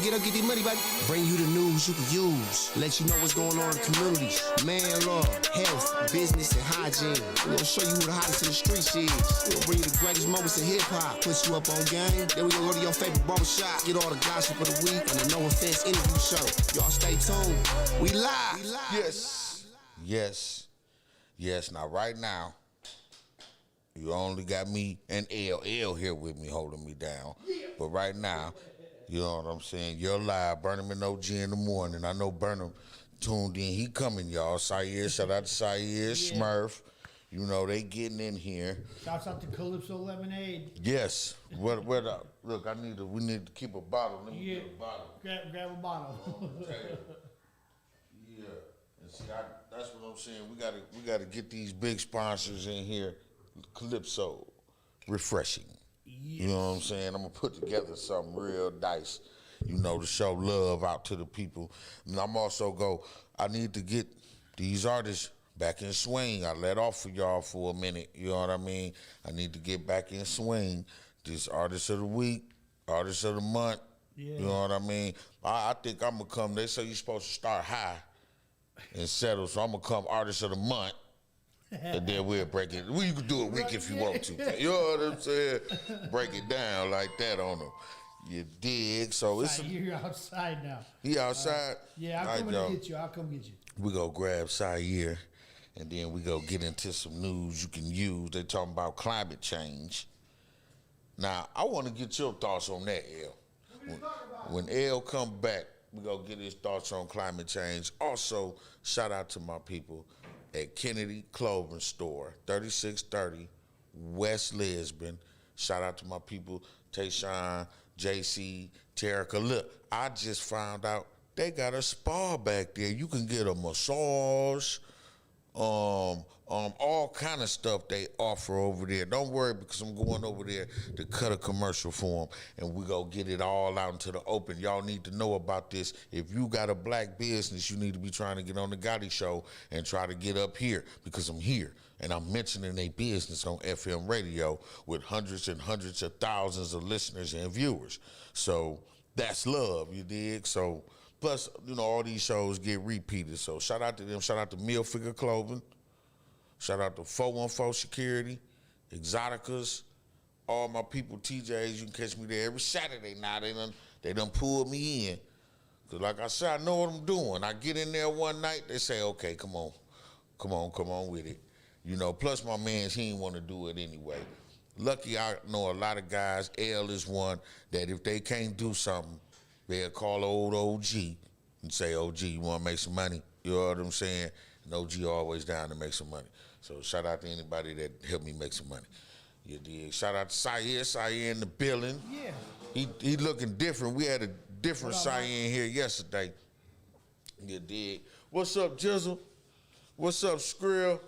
get up, get these money, baby. Bring you the news you can use. Let you know what's going on in the communities. Man, law, health, business, and hygiene. We're gonna show you who the hottest in the streets is. We'll bring you the greatest moments in hip-hop. Put you up on game. Then we gonna go to your favorite barbershop. Get all the gossip of the week and the No Offense interview show. Y'all stay tuned. We live. Yes. Now, right now, you only got me and L here with me holding me down. But right now, you know what I'm saying? You're live, Burnem OG in the morning. I know Burnem tuned in. He coming, y'all. Sayer, shout out to Sayer, Smurf. You know, they getting in here. Shouts out to Calypso Lemonade. Yes. Look, we need to keep a bottle. Let me get a bottle. Grab a bottle. Yeah. And see, that's what I'm saying. We gotta get these big sponsors in here. Calypso, refreshing. Yes. You know what I'm saying? I'm gonna put together something real nice, you know, to show love out to the people. And I'm also I need to get these artists back in swing. I let off for y'all for a minute, you know what I mean? I need to get back in swing. This artist of the week, artist of the month, you know what I mean? I think I'm gonna come, they say you're supposed to start high and settle, so I'm gonna come artist of the month. And then we'll break it. You can do a week if you want to. You know what I'm saying? Break it down like that on them. You dig? So you're outside now. He outside? I'll come and get you. I'll come get you. We go grab Sayer, and then we go get into some news you can use. They talking about climate change. Now, I want to get your thoughts on that, L. When L come back, we gonna get his thoughts on climate change. Also, shout out to my people at Kennedy Clothing Store, 3630 West Lisbon. Shout out to my people, Tayshawn, JC, Terica. Look, I just found out they got a spa back there. You can get a massage, all kind of stuff they offer over there. Don't worry, because I'm going over there to cut a commercial for them, and we go get it all out into the open. Y'all need to know about this. If you got a black business, you need to be trying to get on the Gotti Show and try to get up here, because I'm here, and I'm mentioning a business on FM radio with hundreds and hundreds of thousands of listeners and viewers. So that's love, you dig? So plus, you know, all these shows get repeated. So shout out to them. Shout out to Mill Figure Clothing. Shout out to 414 Security, Exoticas, all my people, TJs. You can catch me there every Saturday now. They done pulled me in. Because like I said, I know what I'm doing. I get in there one night, they say, okay, come on with it. You know, plus my mans, he ain't want to do it anyway. Lucky I know a lot of guys, L is one, that if they can't do something, they'll call old OG and say, OG, you want to make some money? You know what I'm saying? And OG always down to make some money. So shout out to anybody that helped me make some money. You dig? Shout out to Sayer in the building. Yeah. He looking different. We had a different Sayer in here yesterday. You dig? What's up, Jizzle? What's up, Skrill?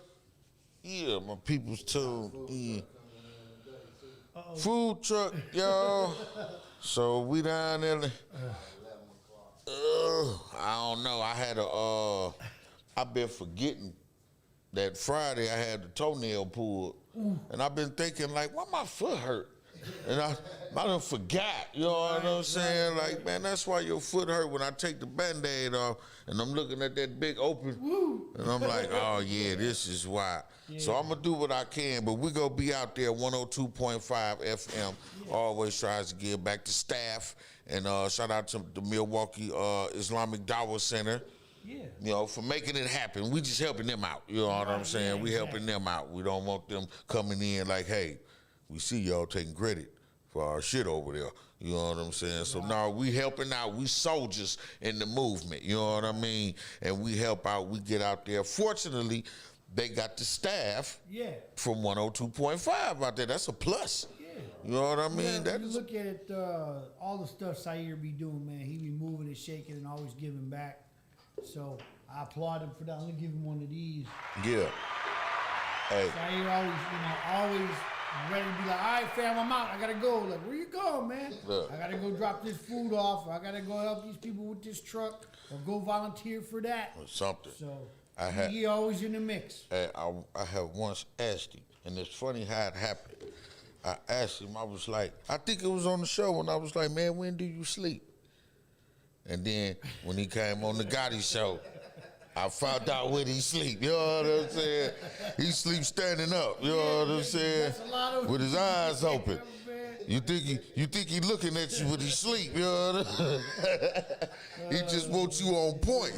Yeah, my people's too. Yeah. Food truck, y'all. So we down there. I don't know. I've been forgetting that Friday I had the toenail pulled. And I've been thinking, like, why my foot hurt? And I done forgot, you know what I'm saying? Like, man, that's why your foot hurt when I take the Band-Aid off and I'm looking at that big open, and I'm like, oh yeah, this is why. Yeah. So I'm gonna do what I can, but we gonna be out there 102.5 FM. Yeah. Always tries to give back to staff, and shout out to the Milwaukee Islamic Dawah Center. Yeah. You know, for making it happen. We just helping them out, you know what I'm saying? We helping them out. We don't want them coming in like, hey, we see y'all taking credit for our shit over there. You know what I'm saying? So now we helping out. We soldiers in the movement. You know what I mean? And we help out. We get out there. Fortunately, they got the staff from 102.5 out there. That's a plus. Yeah. You know what I mean? You look at all the stuff Sayer be doing, man. He be moving and shaking and always giving back. So I applaud him for that. I'm gonna give him one of these. Yeah. Hey. Sayer always ready to be like, all right, fam, I'm out. I gotta go. Like, where you going, man? Look. I gotta go drop this food off. Or I gotta go help these people with this truck, or go volunteer for that. Or something. So he always in the mix. I have once asked him, and it's funny how it happened. I asked him, I was like, I think it was on the show, and I was like, man, when do you sleep? And then when he came on the Gotti show, I found out where he sleep. You know what I'm saying? He sleep standing up. You know what I'm saying? With his eyes open. You think he looking at you when he sleep? You know what I'm saying? He just wants you on point.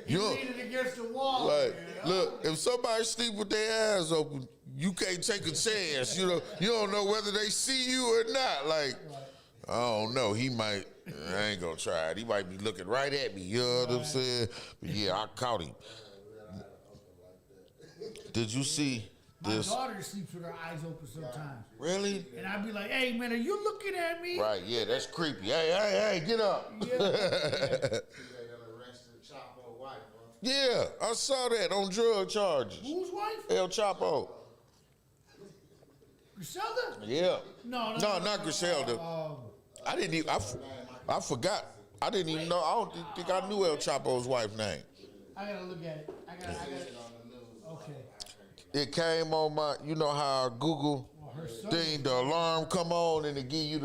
You leaning against the wall. Like, look, if somebody sleep with their eyes open, you can't take a chance. You know, you don't know whether they see you or not. Like, I don't know. He might. I ain't gonna try it. He might be looking right at me. You know what I'm saying? But yeah, I caught him. Did you see this? My daughter sleeps with her eyes open sometimes. Really? And I'd be like, "Hey, man, are you looking at me?" Right. Yeah, that's creepy. Hey, get up. Yeah, I saw that on drug charges. Whose wife? El Chapo. Griselda? Yeah. No, not Griselda. I didn't even. I forgot. I didn't even know. I don't think I knew El Chapo's wife's name. I gotta look at it. I got it. Okay. It came on my. You know how Google thing, the alarm come on and it give you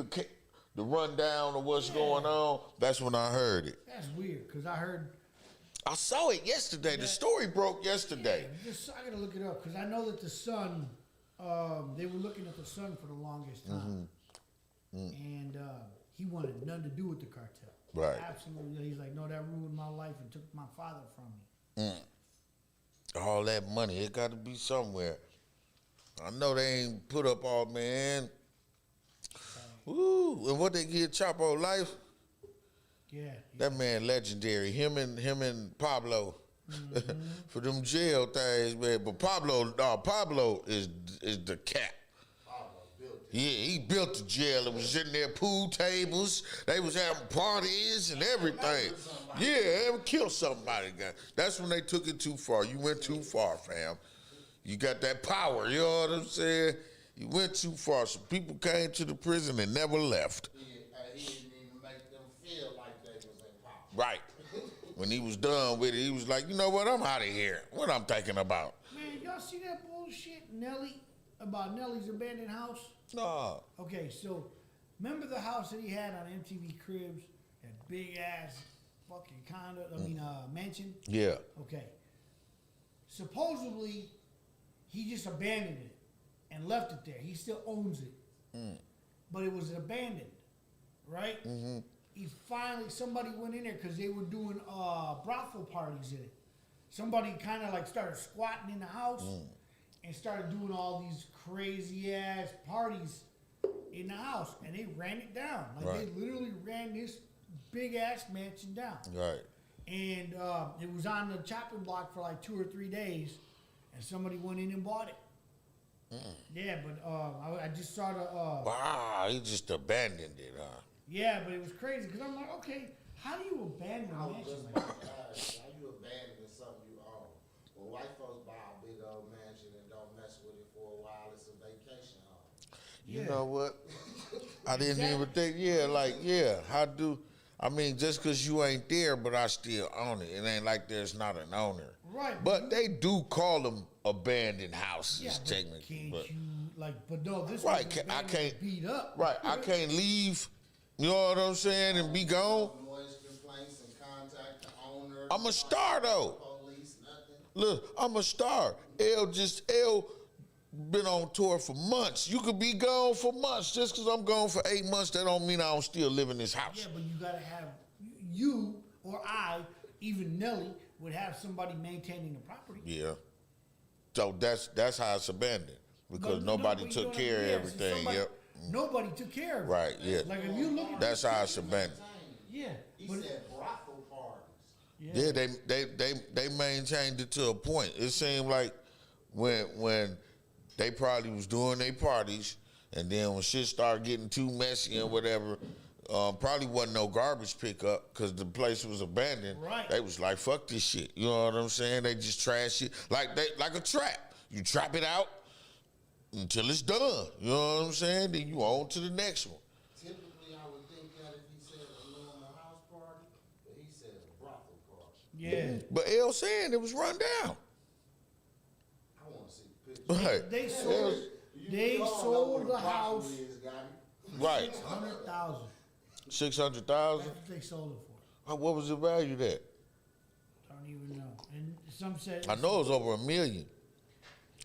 the rundown of what's going on. That's when I heard it. That's weird because I saw it yesterday. The story broke yesterday. Yeah, I gotta look it up because I know that the Sun. They were looking at the Sun for the longest time, and he wanted nothing to do with the cartel. Right. Absolutely. He's like, no, that ruined my life and took my father from me. All that money, it got to be somewhere. I know they ain't put up all, man. Ooh, and what they give Chapo life? Yeah. That man legendary. Him and Pablo for them jail things, man. But Pablo is the cat. Yeah, he built the jail. It was in there, pool tables. They was having parties and everything. Yeah, they would kill somebody. That's when they took it too far. You went too far, fam. You got that power, you know what I'm saying? You went too far. So people came to the prison and never left. He didn't even make them feel like they was in power. Right. When he was done with it, he was like, you know what, I'm out of here. What I'm thinking about. Man, y'all see that bullshit, about Nelly's abandoned house? No. Okay, so remember the house that he had on MTV Cribs? That big ass fucking mansion? Yeah. Okay. Supposedly, he just abandoned it and left it there. He still owns it. But it was abandoned, right? Mm-hmm. Somebody went in there because they were doing brothel parties in it. Somebody kind of like started squatting in the house and started doing all these crazy ass parties in the house, and they ran it down. They literally ran this big ass mansion down. Right. And it was on the chopping block for like 2 or 3 days, and somebody went in and bought it. Yeah, but I just saw the. Wow, he just abandoned it, huh? Yeah, but it was crazy because I'm like, okay, how do you abandon a mansion like that? How you abandon something you own? When white folks buy a big old mansion and don't mess with it for a while, it's a vacation home. You know what? I didn't even think, just because you ain't there, but I still own it. It ain't like there's not an owner. Right. But they do call them abandoned houses, technically. But no, this right, I can't beat up. Right, I can't leave, you know what I'm saying, and be gone. Noise complaints and contact the owner. I'm a star, though. Police, nothing. Look, I'm a star. L been on tour for months. You could be gone for months. Just because I'm gone for 8 months, that don't mean I don't still live in this house. Yeah, but you gotta have you or I, even Nelly, would have somebody maintaining the property. Yeah. So that's how it's abandoned because nobody took care of everything. Nobody took care of it. Right. Yeah. Like if you look at that's how it's abandoned. Yeah. He said brothel parties. Yeah, they maintained it to a point. It seemed like when they probably was doing their parties, and then when shit started getting too messy and whatever, probably wasn't no garbage pickup because the place was abandoned. Right. They was like, fuck this shit. You know what I'm saying? They just trash it like a trap. You trap it out until it's done. You know what I'm saying? Then you on to the next one. Typically, I would think that if he said a normal house party, but he said a brothel party. Yeah. But L saying it was run down. I want to see the picture. Right. They sold the house. Is, Right. 600,000. 600,000. That's what they sold it What was the value of that? Don't even know. And some said I know it was over $1 million.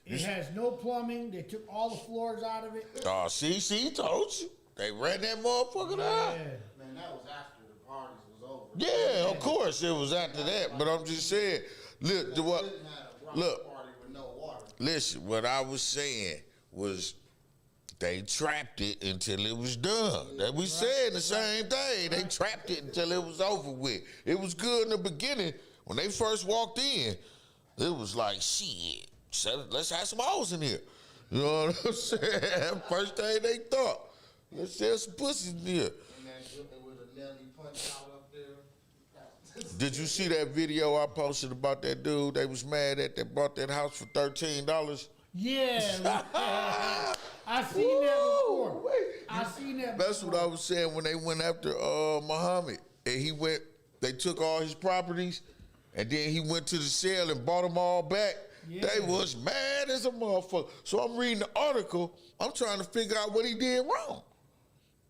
it has no plumbing. They took all the floors out of it. Oh, see, told you. They ran that motherfucker out. Yeah. Man, that was after the parties was over. Yeah, of course it was after that. But I'm just saying, look, look, Party with no water. listen, what I was saying was they trapped it until it was done. That we saying the same thing. They trapped it until it was over with. It was good in the beginning. When they first walked in, it was like, shit, let's have some hoes in here. You know what I'm saying? First thing they thought, let's sell some pussies in here. And then with a Nelly punch out up there. Did you see that video I posted about that dude they was mad at that bought that house for $13? Yeah. I seen that before. I seen that That's before. what I was saying when they went after Muhammad. And they took all his properties, and then he went to the sale and bought them all back. Yeah. They was mad as a motherfucker. So I'm reading the article. I'm trying to figure out what he did wrong.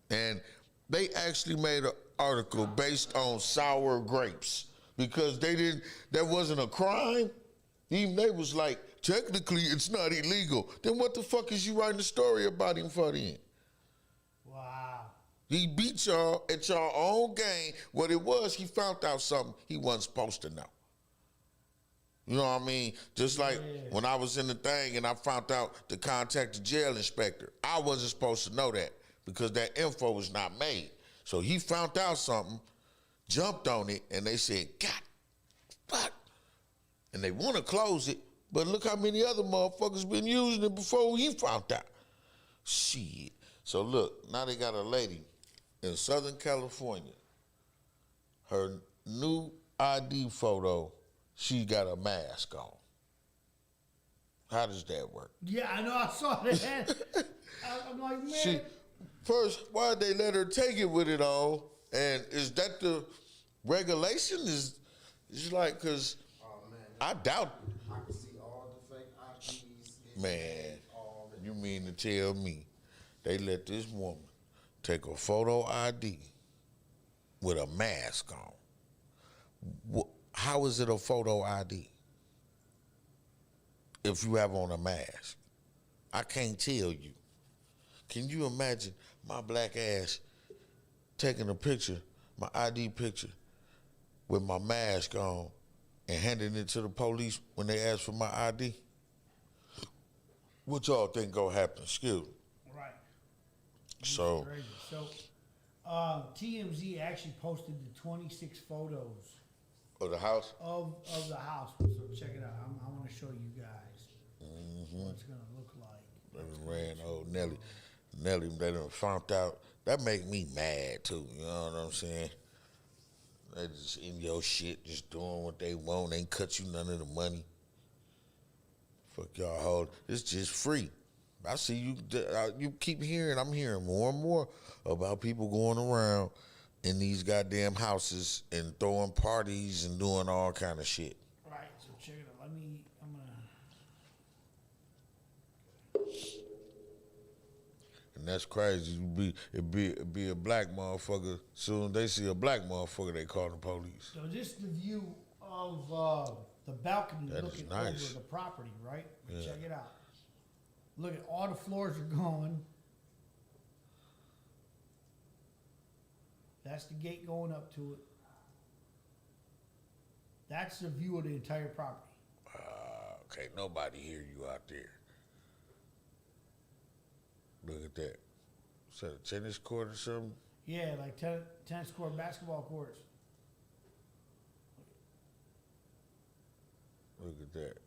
And they actually made an article based on sour grapes because that wasn't a crime. Even they was like, technically it's not illegal. Then what the fuck is you writing a story about him for then? Wow. He beat y'all at y'all own game. What it was, he found out something he wasn't supposed to know. You know what I mean? Just like when I was in the thing and I found out to contact the jail inspector. I wasn't supposed to know that because that info was not made. So he found out something, jumped on it, and they said, God, fuck. And they want to close it, but look how many other motherfuckers been using it before he found out. Shit. So look, now they got a lady in Southern California. Her new ID photo, she got a mask on. How does that work? Yeah, I know. I saw that. I'm like, man. First, why'd they let her take it with it on? And is that the regulation? Is like, because I doubt. I can see all the fake IDs. Man, you mean to tell me they let this woman take a photo ID with a mask on? How is it a photo ID if you have on a mask? I can't tell you. Can you imagine my black ass taking a picture, my ID picture, with my mask on and handing it to the police when they ask for my ID? What y'all think gonna happen? Excuse me. Right. So, Crazy. So, TMZ actually posted the 26 photos of the house? of the house. So check it out. I want to show you guys what it's gonna look like. They ran old Nelly. They done found out. That make me mad too. You know what I'm saying? They just in your shit, just doing what they want. Ain't cut you none of the money. Fuck y'all hold. It's just free. I see you. You keep hearing. I'm hearing more and more about people going around in these goddamn houses and throwing parties and doing all kind of shit. Right. So check it out. I'm gonna. And that's crazy. It'd be a black motherfucker. Soon as they see a black motherfucker, they call the police. So this is the view of the balcony That is looking nice. over the property, right? Yeah. Check it out. Look at all the floors are going. That's the gate going up to it. That's the view of the entire property. Okay, nobody hear you out there. Look at that. Is that a tennis court or something? Yeah, like tennis court, basketball courts. Look at that.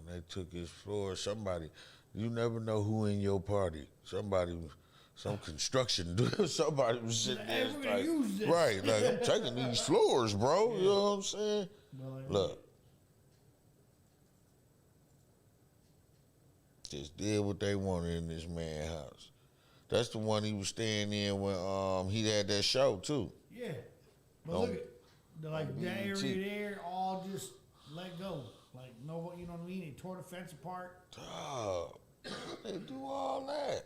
They took his floor. Somebody, you never know who in your party. Some construction dude. Somebody was sitting Hey, there. we're gonna like, use this. right, like, I'm taking these floors, bro. You know what I'm saying? Look. Just did what they wanted in this man's house. That's the one he was staying in when he had that show too. Yeah. But look at that area there, all just let go. Like nobody, you know what I mean? They tore the fence apart. Dog, they do all that.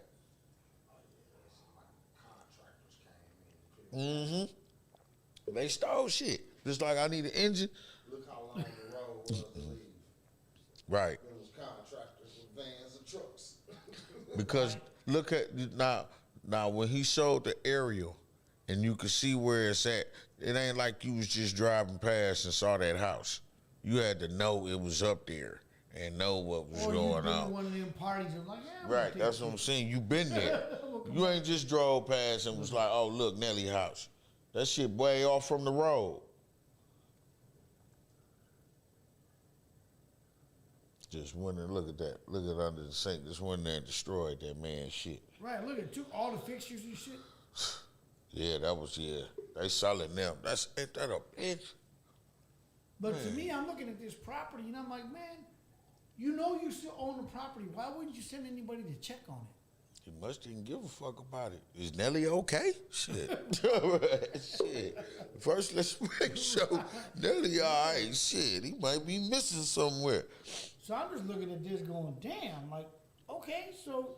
Mm-hmm. They stole shit. Just like I need an engine. Look how long the road was to leave. Right. It was contractors with vans and trucks. Because look at now when he showed the aerial and you could see where it's at, it ain't like you was just driving past and saw that house. You had to know it was up there and know what was Or going you been on. to one of them parties and like, yeah, I'm gonna Right, take that's it. what I'm saying. You been there. You ain't just drove past and was like, oh, look, Nelly house. That shit way off from the road. Just went and look at that. Look at under the sink. Just went there and destroyed that man's shit. Right, look, it took all the fixtures and shit. Yeah, that was, yeah. They selling them. Ain't that a bitch? But to me, I'm looking at this property and I'm like, man, you know you still own the property. Why wouldn't you send anybody to check on it? He must didn't give a fuck about it. Is Nelly okay? Shit. Shit. First, let's make sure Nelly all right. Shit, he might be missing somewhere. So I'm just looking at this going, damn, like, okay, so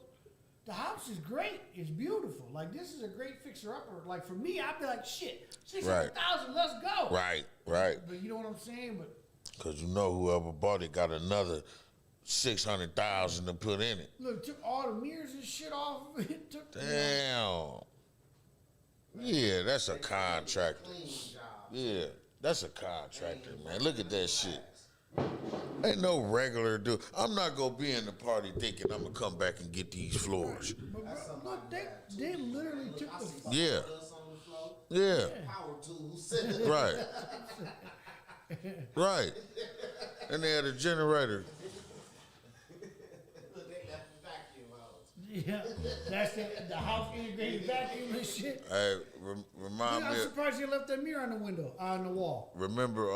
the house is great. It's beautiful. Like, this is a great fixer-upper. Like, for me, I'd be like, shit, 600,000, let's go. Right, right. But you know what I'm saying? But Because you know whoever bought it got another 600,000 to put in it. look, it took all the mirrors and shit off of it. It took Damn. Yeah, that's a contractor. Clean job. Yeah, that's a contractor, man. Look at that shit. Ain't no regular dude. I'm not gonna be in the party thinking I'm gonna come back and get these floors. But That's bro, something look, like they, that, too. they literally took I the see Yeah. dust on the floor. Yeah, Power tools. right. Right. And they had a generator. Look, they got the vacuum hose. Yeah, that's the house integrated vacuum and shit. Hey, Dude, remind I'm me. surprised they left that mirror on the window, on the wall. Remember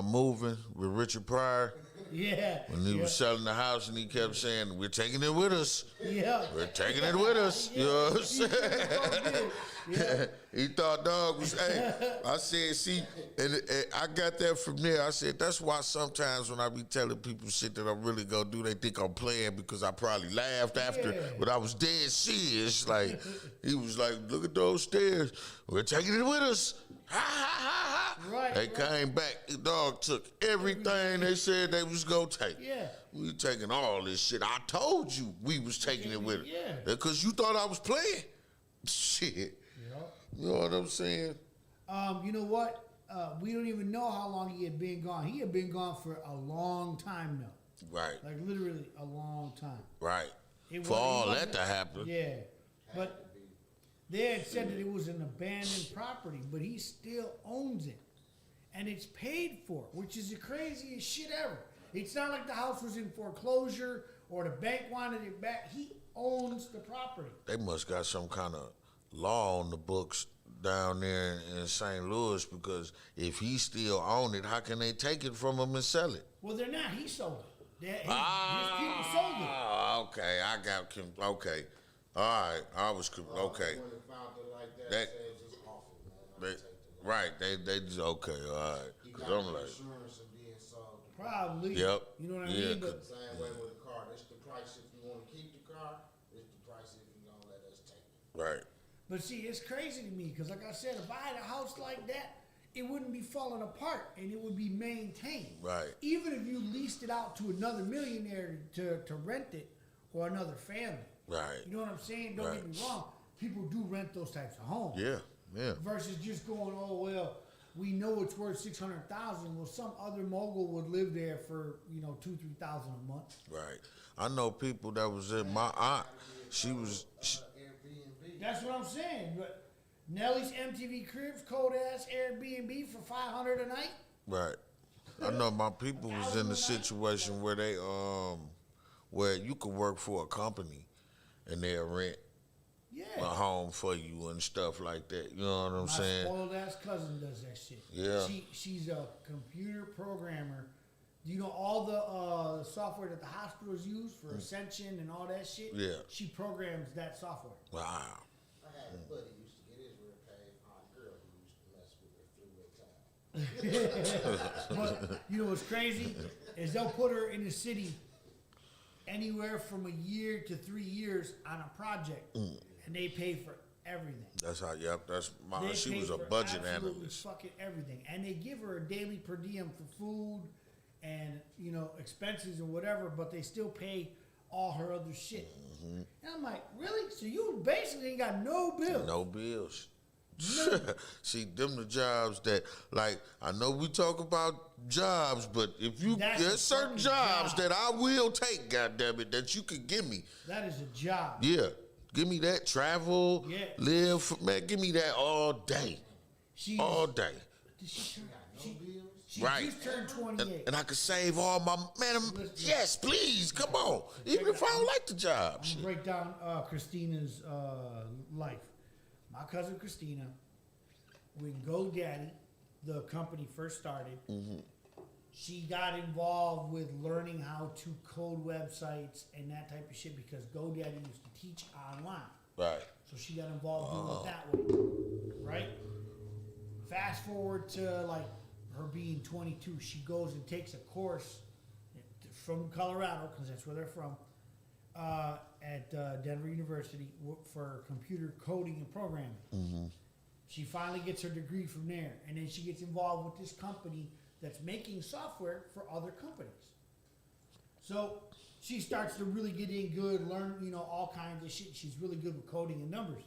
Moving with Richard Pryor Yeah. when he yeah. was selling the house and he kept saying, "We're taking it with us. Yeah. We're taking it with us." You know what I'm saying? Yeah. He thought dog was, hey, I said, see, and I got that from there. I said, that's why sometimes when I be telling people shit that I'm really gonna do, they think I'm playing because I probably laughed after, Yeah. but I was dead serious. Like, he was like, look at those stairs. We're taking it with us. Ha, ha, ha, ha. Right, They right. came back. The dog took everything they said they was gonna take. Yeah. We taking all this shit. I told you we was taking it with us. Yeah. Because you thought I was playing. Shit. You know what I'm saying? You know what? We don't even know how long he had been gone. He had been gone for a long time now. Right, Like literally a long time. right. It For wa- all it that wasn't- to happen. Yeah. But they had said that it was an abandoned property, but he still owns it. And it's paid for, which is the craziest shit ever. It's not like the house was in foreclosure or the bank wanted it back. He owns the property. They must got some kind of law on the books down there in St. Louis because if he still own it, how can they take it from him and sell it? Well, they're not. He sold it. His people sold it. Okay, I got okay. All right, I was okay. When they found it like that, That- said it's just awful, man. I'm They, gonna take that. right, they just okay, all right. You Cause got I'm the like, insurance of being sold. Probably. Yep. You know what I Yeah, mean? But Same way with the car. That's the price if you want to keep the car. It's the price if you don't let us take it. right, But see, it's crazy to me because, like I said, if I had a house like that, it wouldn't be falling apart and it would be maintained. Right. Even if you leased it out to another millionaire to rent it or another family. right. You know what I'm saying? Don't Right. get me wrong. People do rent those types of homes. Yeah, yeah. Versus just going, oh well, we know it's worth 600,000. Well, some other mogul would live there for 2,000-3,000 a month. Right. I know people that was in my aunt. She was. Airbnb. That's what I'm saying. But Nelly's MTV Cribs, cold ass Airbnb for $500 a night. Right. I know my people was in a situation where they where you could work for a company and they'll rent a Yeah. home for you and stuff like that. You know what I'm My saying? spoiled ass cousin does that shit. Yeah. She's a computer programmer. You know all the software that the hospitals use for Ascension and all that shit? Yeah. She programs that software. Wow. I had a buddy who used to get his real paid on a girl who used to mess with her fluid time. But you know what's crazy is they'll put her in the city anywhere from a year to 3 years on a project, and they pay for everything. That's how. Yep. That's my. They She pay was a for budget absolutely analyst. fucking everything, and they give her a daily per diem for food and expenses and whatever, but they still pay all her other shit. Mm-hmm. And I'm like, really? So you basically ain't got no bills? No bills. See, them the jobs that, like, I know we talk about jobs, but if you, That's there's a certain fucking jobs job. that I will take, goddammit, that you could give me. That is a job. Yeah. Give me that. Travel, Yeah. live, man, give me that all day. She's, All day. Did she turn? She Right. just turned 28. And I could save all my, man, yes, please, come on. Even if I don't like the job. I'm Shit. gonna break down Christina's life. My cousin Christina, when GoDaddy, the company first started, she got involved with learning how to code websites and that type of shit because GoDaddy used to teach online. Right. So she got involved doing it that way, right? Fast forward to like her being 22, she goes and takes a course from Colorado because that's where they're from, at Denver University for computer coding and programming. She finally gets her degree from there, and then she gets involved with this company that's making software for other companies. So she starts to really get in good, learn all kinds of shit. She's really good with coding and numbers.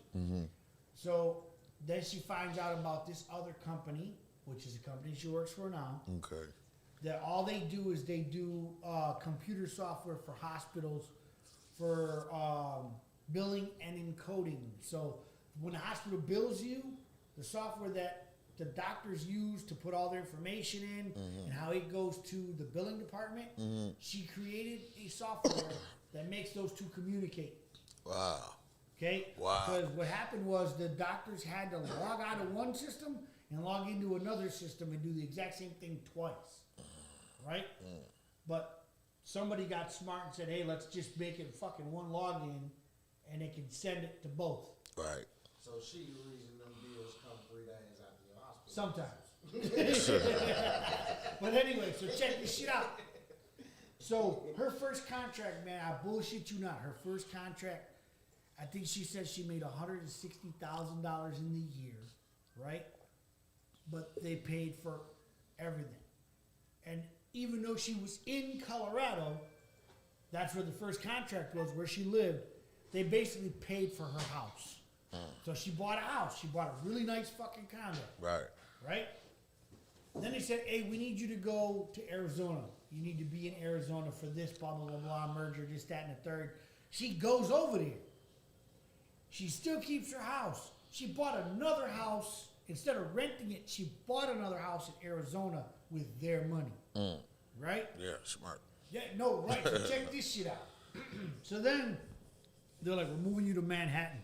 So then she finds out about this other company, which is a company she works for now. Okay. That all they do is they do computer software for hospitals for billing and encoding. So when the hospital bills you, the software that the doctors use to put all their information in and how it goes to the billing department, she created a software that makes those two communicate. Wow. Okay? Wow. Because what happened was the doctors had to log out of one system and log into another system and do the exact same thing twice. Right? But somebody got smart and said, hey, let's just make it fucking one login and they can send it to both. Right. So she the reason them bills come 3 days after your hospital. Sometimes. But anyway, so check this shit out. So her first contract, man, I bullshit you not. Her first contract, I think she said she made $160,000 in the year, right? But they paid for everything. And even though she was in Colorado, that's where the first contract was, where she lived, they basically paid for her house. So she bought a house. She bought a really nice fucking condo. Right. Right? Then they said, hey, we need you to go to Arizona. You need to be in Arizona for this, blah, blah, blah, blah, merger, this, that, and the third. She goes over there. She still keeps her house. She bought another house. Instead of renting it, she bought another house in Arizona with their money. Right? Yeah, smart. Yeah, no, right. So check this shit out. So then they're like, we're moving you to Manhattan.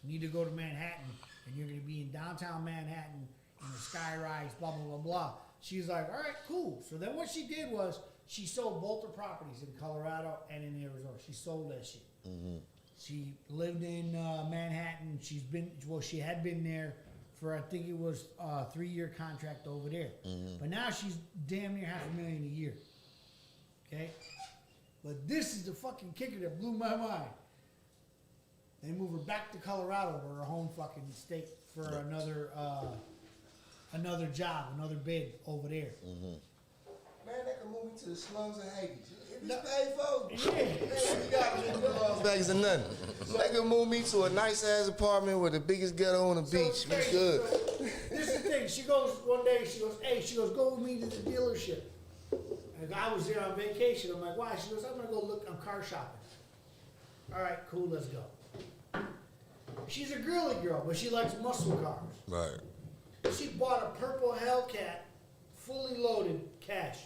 You need to go to Manhattan, and you're going to be in downtown Manhattan in the sky rise, blah, blah, blah, blah. She's like, all right, cool. So then what she did was she sold both her properties in Colorado and in Arizona. She sold that shit. She lived in Manhattan. She had been there for, I think it was a 3-year contract over there. But now she's damn near $500,000 a year. Okay? But this is the fucking kicker that blew my mind. They move her back to Colorado, or her home fucking state, for another job, another bid over there. Man, they can move me to the slums of Hades. If it's paid for, Yeah. man, we got Las Vegas or nothing. They can move me to a nice ass apartment with the biggest ghetto on the beach. We good. So, this is the thing. She goes one day. She goes, "Hey," she goes, "Go with me to the dealership." And I was there on vacation. I'm like, "Why?" She goes, "I'm gonna go look. I'm car shopping." All right, cool. Let's go. She's a girly girl, but she likes muscle cars. Right. She bought a purple Hellcat, fully loaded, cash.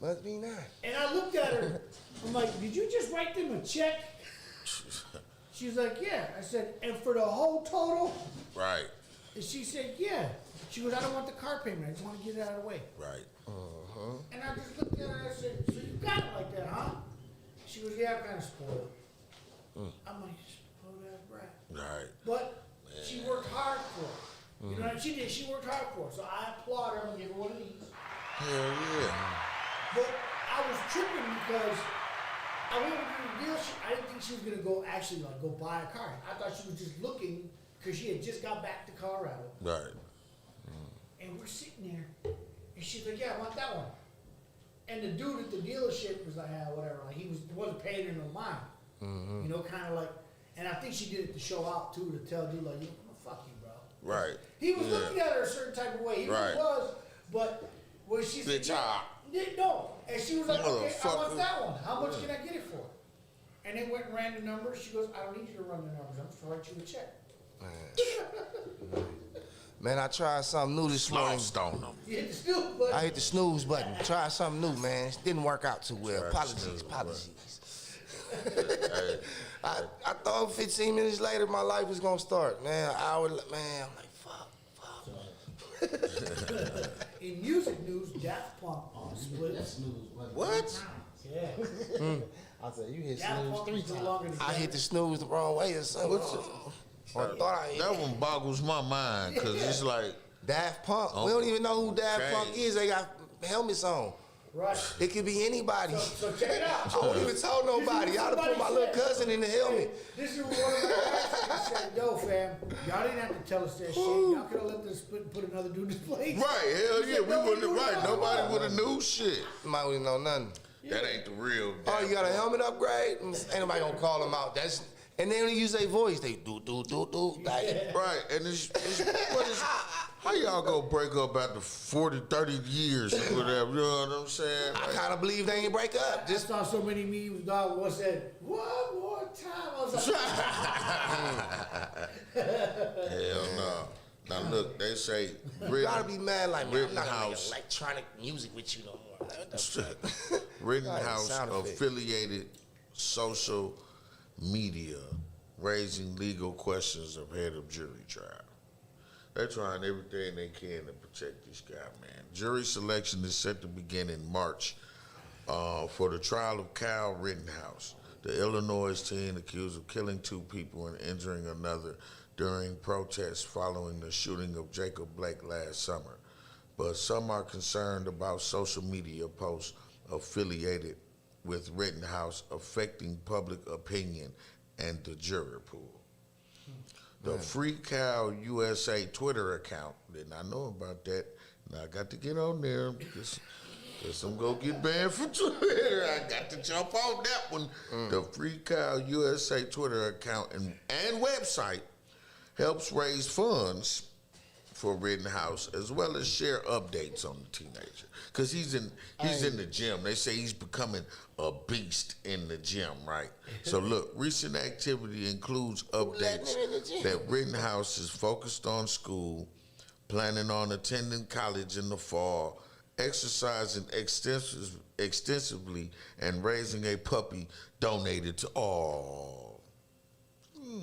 Must be nice. And I looked at her. I'm like, "Did you just write them a check?" She's like, "Yeah." I said, "And for the whole total?" Right. And she said, "Yeah." She goes, "I don't want the car payment. I just want to get it out of the way." Right. And I just looked at her and I said, "So you got it like that, huh?" She goes, "Yeah, I'm kind of spoiled." I'm like, "Spoiled ass brat." Right. But she worked hard for it. You know what she did? She worked hard for it. So I applaud her. I'm going to give her one of these. Hell yeah. But I was tripping because I went over to the dealership. I didn't think she was gonna go actually like go buy a car. I thought she was just looking because she had just got back to Colorado. Right. And we're sitting there, and she's like, "Yeah, I want that one." And the dude at the dealership was like, "Ah, whatever." Like he wasn't paying her no mind. You know, kind of like. And I think she did it to show out too, to tell dude like, "You know, I'm gonna fuck you, bro." Right. He was looking at her a certain type of way. He Right. was, but when she said, Bitch, ah. no, and she was like, "Okay, I want Motherfucker. that one. How much can I get it for?" And they went and ran the numbers. She goes, "I don't need you to run the numbers. I'm just gonna write you a check." Man, I tried something new this morning. Lost on them. You hit the snooze button. I hit the snooze button. Tried something new, man. It didn't work out too well. Tried the Apologies, snooze apologies. I thought 15 minutes later my life was gonna start, man. An hour, man, I'm like, fuck. In music news, Daft Punk split. What? Yeah. I said, you hit Daft snooze Punk 3 is no times. longer together. I hit the snooze the wrong way or something. Or I thought I hit That one boggles my mind because it's like, Daft Punk. We don't even know who Daft Okay. Punk is. They got helmets on. Right. It could be anybody. So check it out. I won't even tell nobody. I'd have put my little cousin in the helmet. This is what one of my guys said, "Yo, fam, y'all didn't have to tell us that shit. Y'all could have let this put another dude in his place." right, hell He yeah, said, we wouldn't "Nobody have, right, knew nobody that." would have knew shit. Might wouldn't know nothing. That ain't the real. Oh, you got a helmet upgrade? Ain't nobody gonna call them out. And they only use their voice. They do. Like, Right, and what is, how y'all gonna break up after 40, 30 years or whatever, you know what I'm saying? I Like, kind of believe they ain't break up. Just saw so many memes, dog. One said, "One more time." I was like, hell no. Now look, they say You gotta be mad like, man, I'm not gonna make Rittenhouse, electronic music with you no more. Like, what the fuck? Rittenhouse Sound effect. affiliated social media raising legal questions ahead of jury trial. They're trying everything they can to protect this guy, man. Jury selection is set to begin in March for the trial of Kyle Rittenhouse, the Illinois teen accused of killing 2 people and injuring another during protests following the shooting of Jacob Blake last summer. But some are concerned about social media posts affiliated with Rittenhouse affecting public opinion and the jury pool. The Free Cow USA Twitter account, did not know about that. Now I got to get on there because I'm going to get banned from Twitter. I got to jump on that one. The Free Cow USA Twitter account and website helps raise funds for Rittenhouse as well as share updates on the teenager. Because he's in the gym. They say he's becoming a beast in the gym, right? So look, recent activity includes updates that Rittenhouse is focused on school, planning on attending college in the fall, exercising extensively, and raising a puppy donated to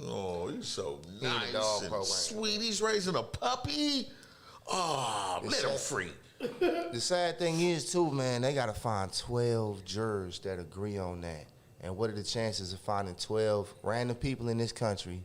Oh, he's so nice dog and program. sweet. He's raising a puppy. Oh, let him free. The sad thing is, too, man, they got to find 12 jurors that agree on that. And what are the chances of finding 12 random people in this country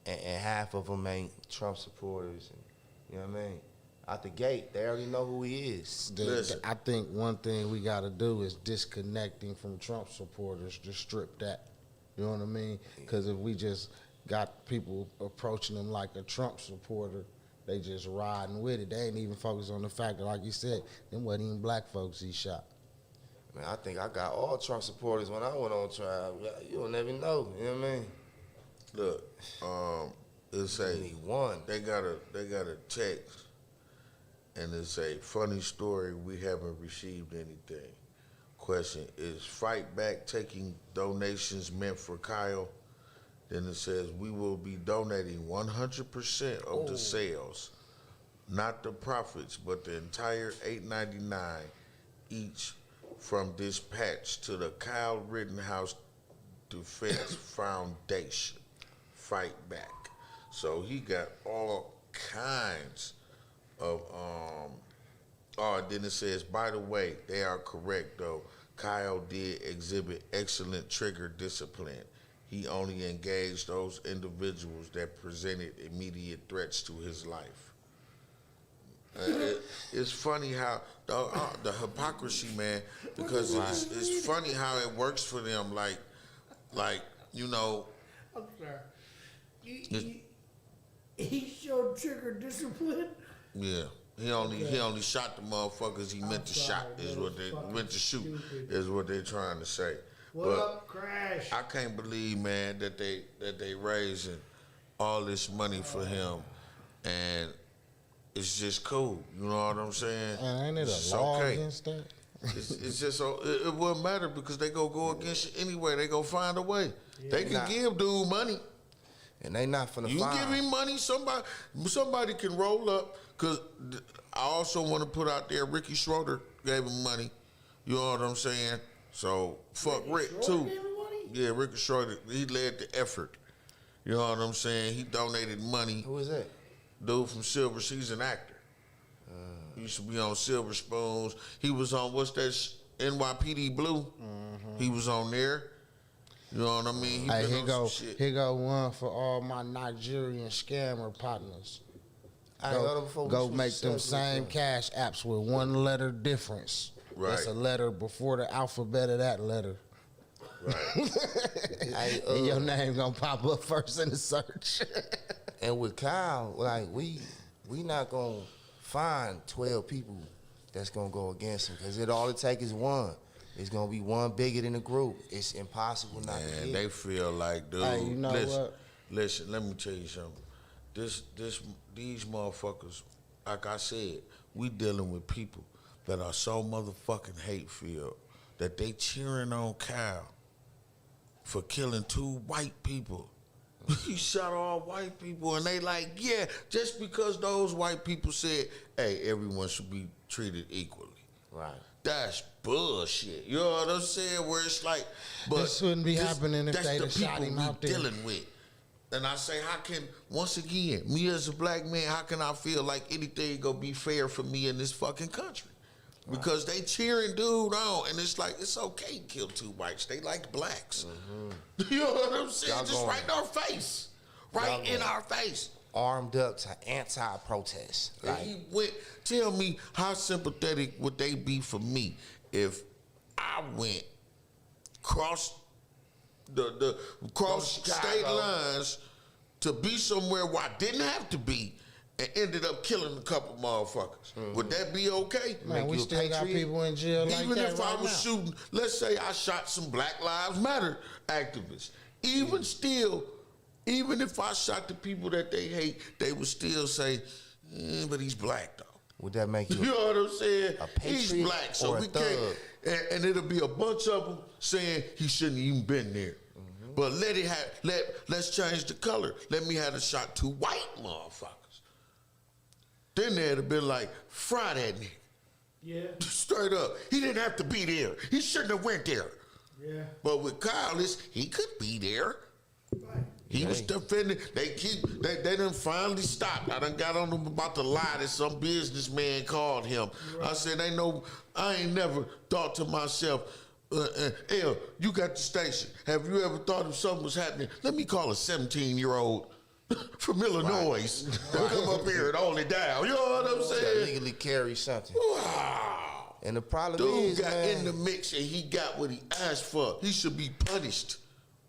and half of them ain't Trump supporters? And, you know what I mean? Out the gate, they already know who he is. Listen. I think one thing we got to do is disconnecting from Trump supporters, just strip that. You know what I mean? Because if we just got people approaching them like a Trump supporter, they just riding with it. They ain't even focused on the fact that, like you said, them wasn't even black folks he shot. Man, I think I got all Trump supporters when I went on trial. You'll never know. You know what I mean? Look, it's a Need one. they got a text, and it's a funny story. We haven't received anything. Question: is Fight Back taking donations meant for Kyle? Then it says we will be donating 100% of the sales, not the profits, but the entire $8.99 each from this patch to the Kyle Rittenhouse Defense Foundation. Fight Back. So he got all kinds of then it says, by the way, they are correct though. Kyle did exhibit excellent trigger discipline. He only engaged those individuals that presented immediate threats to his life. It's funny how the hypocrisy, man, because it's funny how it works for them. Like you know. I'm sorry. He showed trigger discipline. Yeah. He only shot the motherfuckers he meant to shot is what they meant to shoot is what they trying to say. What but up, Crash? I can't believe, man, that they raising all this money for him, and it's just cool. You know what I'm saying? And ain't it It's a law okay. against that? It's just it wouldn't matter because they go against you anyway. They go find a way. They can give dude money. And they not finna You find. give him money, somebody can roll up. Cause I also want to put out there, Ricky Schroeder gave him money. You know what I'm saying? So fuck Rick too. Gave him money? Yeah, Ricky Schroeder, he led the effort. You know what I'm saying? He donated money. Who is that? Dude from Silver, he's an actor. He used to be on Silver Spoons. He was on NYPD Blue. He was on there. You know what I mean? He Hey, been here on go, some shit. here go one for all my Nigerian scammer partners. Go make them same cash apps with one letter difference. Right. That's a letter before the alphabet of that letter. Right. And your name gonna pop up first in the search. And with Kyle, like we not gonna find 12 people that's gonna go against him because all it take is one. It's gonna be one bigot in the group. It's impossible not to Man, get. they feel like, dude. Hey, you know what? Listen, let me tell you something. These motherfuckers, like I said, we dealing with people that are so motherfucking hate-filled that they cheering on Kyle for killing 2 white people. He shot all white people, and they like, yeah, just because those white people said, hey, everyone should be treated equally. Right. That's bullshit. You know what I'm saying? Where it's like, but This wouldn't be happening if that's they'd the have shot people him we out there. dealing with. And I say, how can, once again, me as a black man, how can I feel like anything gonna be fair for me in this fucking country? Because they cheering dude on, and it's like, it's okay to kill 2 whites. They like blacks. You know what I'm saying? Y'all Just going- right in our face. Right in our face. Armed up to anti-protest. And Like, he went, tell me how sympathetic would they be for me if I went cross state lines to be somewhere where I didn't have to be and ended up killing a couple motherfuckers. Would that be okay? Man, we you a still got patriot? people in jail like Even that if right I was now. shooting, let's say I shot some Black Lives Matter activists. Even still, even if I shot the people that they hate, they would still say, but he's black though. would that make You you? know what I'm saying? A He's patriot black, so or a we thug? can't. And it'll be a bunch of them saying he shouldn't even been there. But let's change the color. Let me have a shot 2 white motherfuckers. Then they'd have been like, fry that nigga. Yeah. Straight up. He didn't have to be there. He shouldn't have went there. Yeah. But with Kyle, he could be there. Right. He was defending. They done finally stopped. I done got on them about the lie that some businessman called him. I said, I ain't never thought to myself, El, you got the station. Have you ever thought if something was happening? Let me call a 17-year-old from Illinois to come up here and hold it down. You know what I'm That saying? legally carry something. Wow. And the problem Dude is, got man, in the mix and he got what he asked for. He should be punished.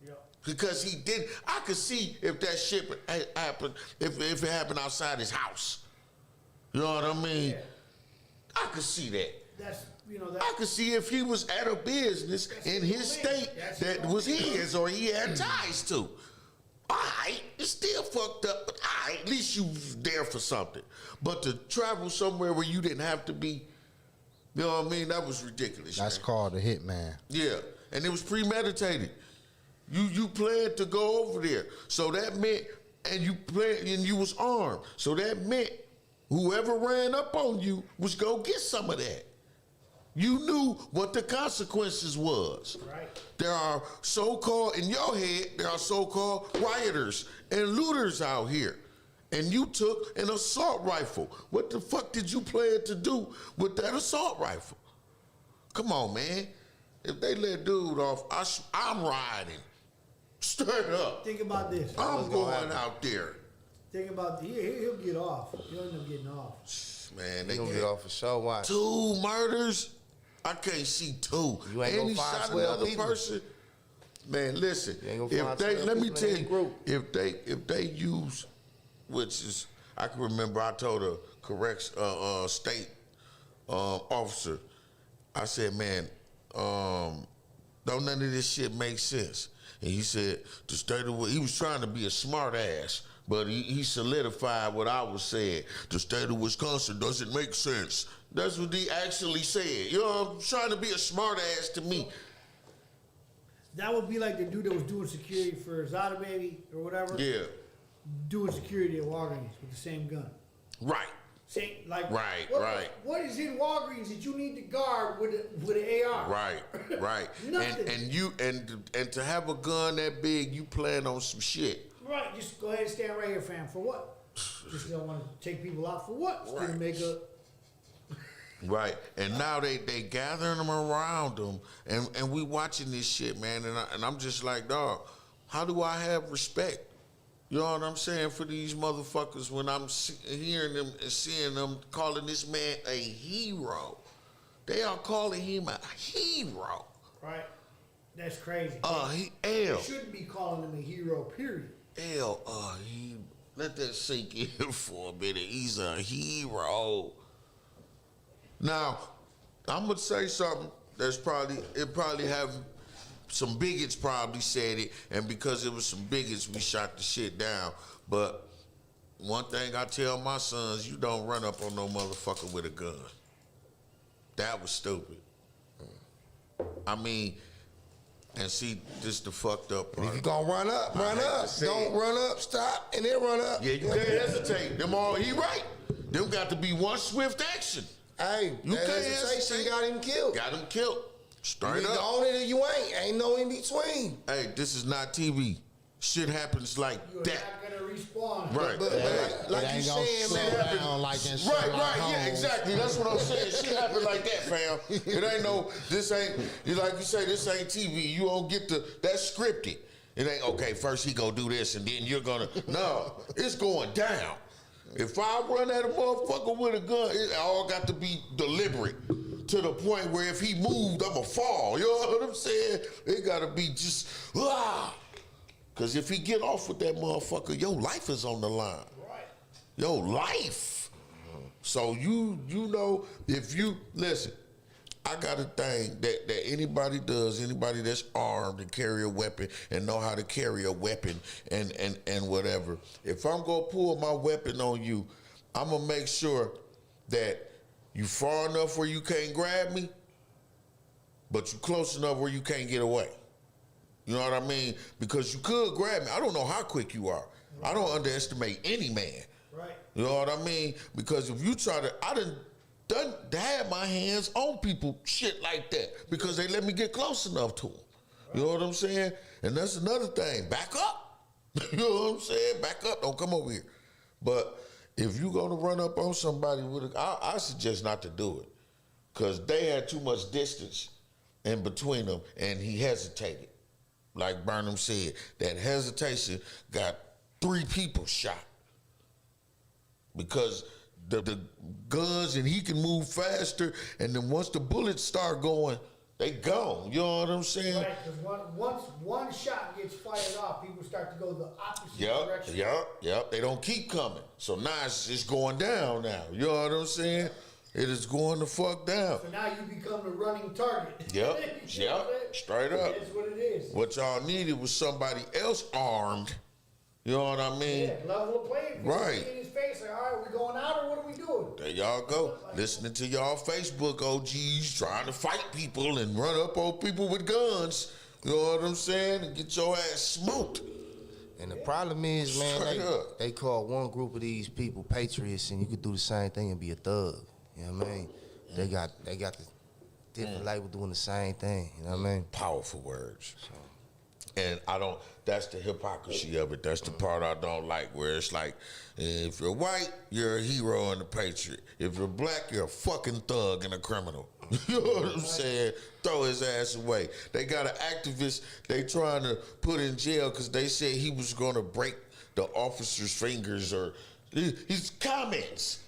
Yeah. Because he did. I could see if that shit happened, if it happened outside his house. You know what I mean? Yeah. I could see that. That's I could see if he was at a business in his state that was his or he had ties to. All right, it's still fucked up, but all right, at least you was there for something. But to travel somewhere where you didn't have to be, you know what I mean? That was ridiculous. That's man. called a hitman. Yeah, and it was premeditated. You planned to go over there, so that meant, and you was armed, so that meant whoever ran up on you was gonna get some of that. You knew what the consequences was. Right. There are so-called, in your head, there are so-called rioters and looters out here. And you took an assault rifle. What the fuck did you plan to do with that assault rifle? Come on, man. If they let dude off, I'm riding. Straight up. Think about this. I'm going out there. Think about he'll get off. He'll end up getting off. Man, He they gonna can't. get off for sure. Watch. 2 murders? I can't see 2. You ain't and gonna he find shot 12 another people. person. Man, listen. You ain't gonna If find they 12 let me people tell in any you, group. if they use, which is I can remember I told a correct state officer, I said, man, don't none of this shit make sense. And he said the state of he was trying to be a smart ass. But he solidified what I was saying. The state of Wisconsin doesn't make sense. That's what he actually said. You know, I'm trying to be a smart ass to me. That would be like the dude that was doing security for Zada Baby or whatever. Yeah. Doing security at Walgreens with the same gun. Right. Same, like Right, what, right. What is in Walgreens that you need to guard with an AR? Right. Nothing. and you and to have a gun that big, you plan on some shit. Right. Just go ahead and stand right here, fam. For what? Just don't want to take people out for what? Just Right. to make a. Right, and now they gathering them around them, and we watching this shit, man, and I'm just like, dog, how do I have respect? You know what I'm saying for these motherfuckers when I'm hearing them and seeing them calling this man a hero? They are calling him a hero. Right. That's crazy. He They shouldn't be calling him a hero. Period. he let that sink in for a minute. He's a hero. Now, I'm gonna say something that's probably have some bigots probably said it, and because it was some bigots, we shot the shit down. But one thing I tell my sons, you don't run up on no motherfucker with a gun. That was stupid. I mean, and see, this the fucked up part. If you gonna run up, run hate up. to say Don't it. run up, stop, and then run up. Yeah, you can't hesitate. Them all, he right. Them got to be one swift action. Hey, You that can't hesitation hesitate. got him killed. Got him killed. You Straight either up. on it or you ain't. Ain't no in between. Hey, this is not TV. Shit happens like You're that. not gonna respawn. Right. But like it you ain't gonna saying, slow man, down like in Right, Sherlock right, yeah, Holmes. exactly. That's what I'm saying. Shit happen like that, fam. It ain't no, this ain't, like you say, this ain't TV. You don't get that's scripted. It ain't, okay, first he gonna do this and then you're gonna, no, it's going down. If I run at a motherfucker with a gun, it all got to be deliberate to the point where if he moved, I'ma fall. You know what I'm saying? It gotta be just, Cause if he get off with that motherfucker, your life is on the line. Right. Your life. So you know, if you listen, I got a thing that anybody that's armed and carry a weapon and know how to carry a weapon and whatever. If I'm gonna pull my weapon on you, I'm gonna make sure that you far enough where you can't grab me, but you close enough where you can't get away. You know what I mean? Because you could grab me. I don't know how quick you are. I don't underestimate any man. Right. You know what I mean? Because if you try to, I done had my hands on people shit like that because they let me get close enough to them. You know what I'm saying? And that's another thing. Back up. You know what I'm saying? Back up. Don't come over here. But if you're gonna run up on somebody with I suggest not to do it because they had too much distance in between them and he hesitated. Like Burnem said, that hesitation got 3 people shot because the guns and he can move faster, and then once the bullets start going, they gone. You know what I'm saying? Right, because once one shot gets fired off, people start to go the opposite direction. Yep. They don't keep coming. So now it's going down now. You know what I'm saying? It is going the fuck down. So now you become the running target. Yep. You know what I'm saying? Straight up. That's what it is. What y'all needed was somebody else armed. You know what I mean? Yeah, level the playing field. Right. See in his face, like, all right, we going out or what are we doing? There y'all go. Listening to y'all Facebook OGs trying to fight people and run up on people with guns. You know what I'm saying? And get your ass smoked. And the problem is, man, Straight up. they call one group of these people patriots, and you could do the same thing and be a thug. You know what I mean? They got the different label doing the same thing. You know what I mean? Powerful words. And that's the hypocrisy of it. That's the part I don't like, where it's like, if you're white, you're a hero and a patriot. If you're black, you're a fucking thug and a criminal. You know what I'm saying? Throw his ass away. They got an activist they trying to put in jail because they said he was going to break the officer's fingers or his comments.